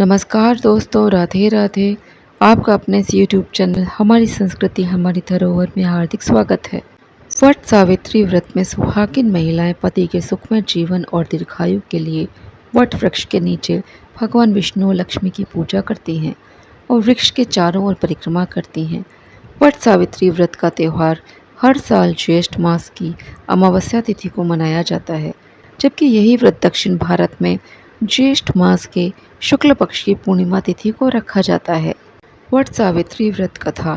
नमस्कार दोस्तों, राधे राधे। आपका अपने इस यूट्यूब चैनल हमारी संस्कृति हमारी धरोहर में हार्दिक स्वागत है। वट सावित्री व्रत में सुहागिन महिलाएं पति के सुखमय जीवन और दीर्घायु के लिए वट वृक्ष के नीचे भगवान विष्णु और लक्ष्मी की पूजा करती हैं और वृक्ष के चारों ओर परिक्रमा करती हैं। वट सावित्री व्रत का त्यौहार हर साल ज्येष्ठ मास की अमावस्या तिथि को मनाया जाता है, जबकि यही व्रत दक्षिण भारत में ज्येष्ठ मास के शुक्ल पक्ष की पूर्णिमा तिथि को रखा जाता है। वट सावित्री व्रत कथा।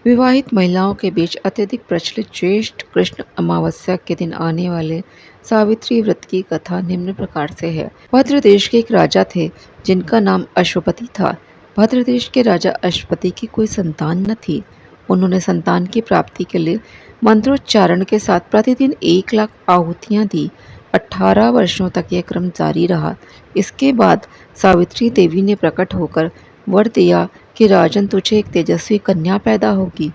विवाहित महिलाओं के बीच अत्यधिक प्रचलित ज्येष्ठ कृष्ण अमावस्या के दिन आने वाले सावित्री व्रत की कथा निम्न प्रकार से है। भद्र देश के एक राजा थे जिनका नाम अश्वपति था। भद्र देश के राजा अश्वपति की कोई संतान न थी। उन्होंने संतान की प्राप्ति के लिए मंत्रोच्चारण के साथ प्रतिदिन 1 लाख आहुतियां दी। 18 वर्षों तक यह क्रम जारी रहा। इसके बाद सावित्री देवी ने प्रकट होकर वर दिया कि राजन, तुझे एक तेजस्वी कन्या पैदा होगी।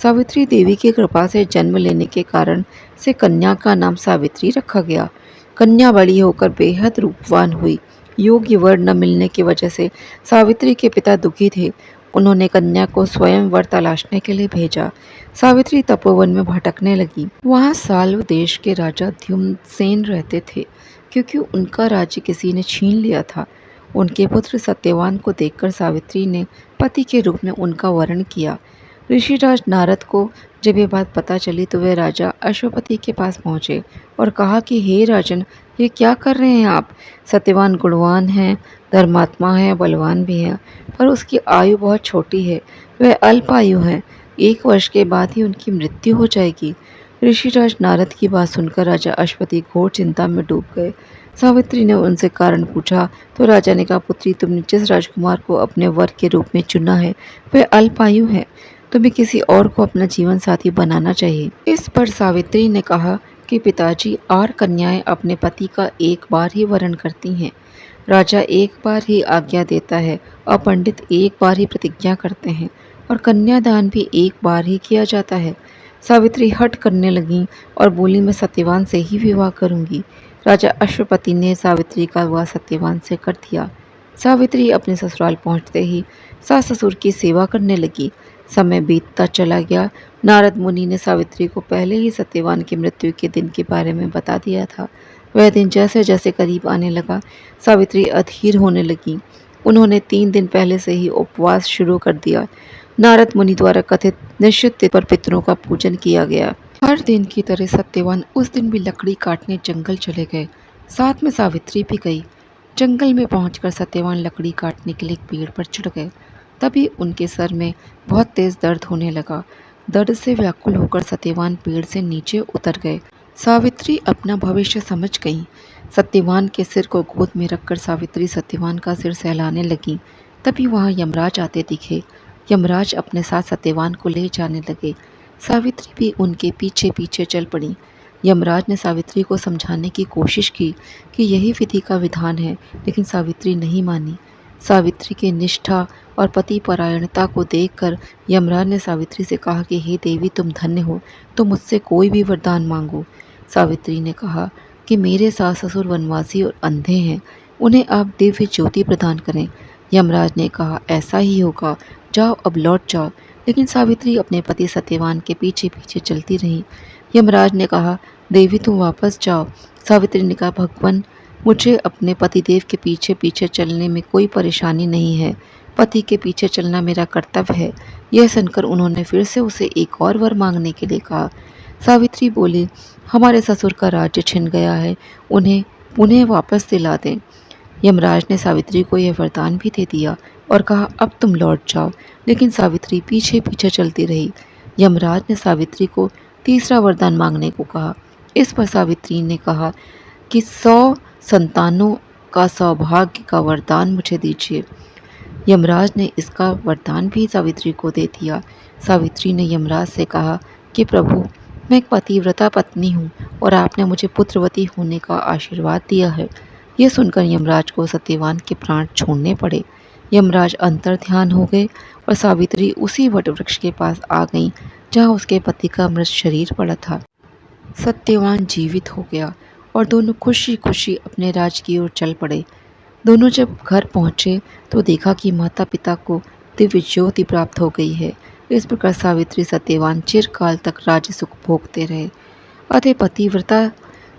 सावित्री देवी की कृपा से जन्म लेने के कारण से कन्या का नाम सावित्री रखा गया। कन्या बड़ी होकर बेहद रूपवान हुई। योग्य वर न मिलने की वजह से सावित्री के पिता दुखी थे। उन्होंने कन्या को स्वयं वर तलाशने के लिए भेजा। सावित्री तपोवन में भटकने लगी। वहाँ साल्व देश के राजा द्युम्नसेन रहते थे, क्योंकि उनका राज्य किसी ने छीन लिया था। उनके पुत्र सत्यवान को देखकर सावित्री ने पति के रूप में उनका वरण किया। ऋषिराज नारद को जब ये बात पता चली तो वे राजा अश्वपति के पास पहुँचे और कहा कि हे राजन, ये क्या कर रहे हैं आप? सत्यवान गुणवान है, धर्मात्मा है, बलवान भी है, पर उसकी आयु बहुत छोटी है। वह अल्प आयु है। 1 वर्ष के बाद ही उनकी मृत्यु हो जाएगी। ऋषिराज नारद की बात सुनकर राजा अश्वपति घोर चिंता में डूब गए। सावित्री ने उनसे कारण पूछा तो राजा ने कहा, पुत्री, तुमने जिस राजकुमार को अपने वर के रूप में चुना है वह अल्पायु है। तुम्हें किसी और को अपना जीवन साथी बनाना चाहिए। इस पर सावित्री ने कहा कि पिताजी, 8 कन्याएं अपने पति का 1 बार ही वरण करती हैं। राजा 1 बार ही आज्ञा देता है और पंडित 1 बार ही प्रतिज्ञा करते हैं और कन्यादान भी 1 बार ही किया जाता है। सावित्री हट करने लगी और बोली, मैं सत्यवान से ही विवाह करूंगी। राजा अश्वपति ने सावित्री का विवाह सत्यवान से कर दिया। सावित्री अपने ससुराल पहुंचते ही सास ससुर की सेवा करने लगी। समय बीतता चला गया। नारद मुनि ने सावित्री को पहले ही सत्यवान की मृत्यु के दिन के बारे में बता दिया था। वह दिन जैसे जैसे करीब आने लगा, सावित्री अधीर होने लगी। उन्होंने 3 दिन पहले से ही उपवास शुरू कर दिया। नारद मुनि द्वारा कथित निश्चित तिथि पर पितरों का पूजन किया गया। हर दिन की तरह सत्यवान उस दिन भी लकड़ी काटने जंगल चले गए। साथ में सावित्री भी गई। जंगल में पहुंचकर सत्यवान लकड़ी काटने के लिए एक पेड़ पर चढ़ गए। तभी उनके सर में बहुत तेज दर्द होने लगा। दर्द से व्याकुल होकर सत्यवान पेड़ से नीचे उतर गए। सावित्री अपना भविष्य समझ गई। सत्यवान के सिर को गोद में रखकर सावित्री सत्यवान का सिर सहलाने लगी। तभी वहां यमराज आते दिखे। यमराज अपने साथ सत्यवान को ले जाने लगे। सावित्री भी उनके पीछे पीछे चल पड़ी। यमराज ने सावित्री को समझाने की कोशिश की कि यही विधि का विधान है, लेकिन सावित्री नहीं मानी। सावित्री की निष्ठा और पति परायणता को देखकर यमराज ने सावित्री से कहा कि हे देवी, तुम धन्य हो, तुम मुझसे कोई भी वरदान मांगो। सावित्री ने कहा कि मेरे सास ससुर वनवासी और अंधे हैं, उन्हें आप दिव्य ज्योति प्रदान करें। यमराज ने कहा, ऐसा ही होगा, जाओ, अब लौट जाओ। लेकिन सावित्री अपने पति सत्यवान के पीछे पीछे चलती रही। यमराज ने कहा, देवी, तुम वापस जाओ। सावित्री ने कहा, भगवान, मुझे अपने पतिदेव के पीछे पीछे चलने में कोई परेशानी नहीं है। पति के पीछे चलना मेरा कर्तव्य है। यह सुनकर उन्होंने फिर से उसे एक और वर मांगने के लिए कहा। सावित्री बोली, हमारे ससुर का राज्य छिन गया है, उन्हें पुनः वापस दिला दें। यमराज ने सावित्री को यह वरदान भी दे दिया और कहा, अब तुम लौट जाओ। लेकिन सावित्री पीछे पीछे चलती रही। यमराज ने सावित्री को तीसरा वरदान मांगने को कहा। इस पर सावित्री ने कहा कि 100 संतानों का सौभाग्य का वरदान मुझे दीजिए। यमराज ने इसका वरदान भी सावित्री को दे दिया। सावित्री ने यमराज से कहा कि प्रभु, मैं एक पतिव्रता पत्नी हूँ और आपने मुझे पुत्रवती होने का आशीर्वाद दिया है। यह सुनकर यमराज को सत्यवान के प्राण छोड़ने पड़े। यमराज अंतर ध्यान हो गए और सावित्री उसी वट वृक्ष के पास आ गई जहाँ उसके पति का मृत शरीर पड़ा था। सत्यवान जीवित हो गया और दोनों खुशी खुशी अपने राज्य की ओर चल पड़े। दोनों जब घर पहुँचे तो देखा कि माता पिता को दिव्य ज्योति प्राप्त हो गई है। इस प्रकार सावित्री सत्यवान चिरकाल तक राज्य सुख भोगते रहे। अतः पतिव्रता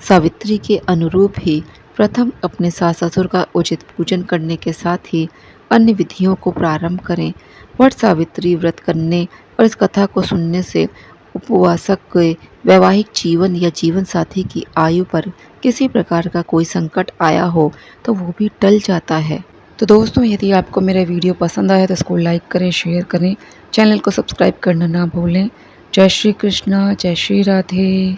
सावित्री के अनुरूप ही प्रथम अपने सास ससुर का उचित पूजन करने के साथ ही अन्य विधियों को प्रारंभ करें। वट सावित्री व्रत करने और इस कथा को सुनने से उपवासक के वैवाहिक जीवन या जीवन साथी की आयु पर किसी प्रकार का कोई संकट आया हो तो वो भी टल जाता है। तो दोस्तों, यदि आपको मेरा वीडियो पसंद आया तो इसको लाइक करें, शेयर करें, चैनल को सब्सक्राइब करना ना भूलें। जय श्री कृष्णा, जय श्री राधे।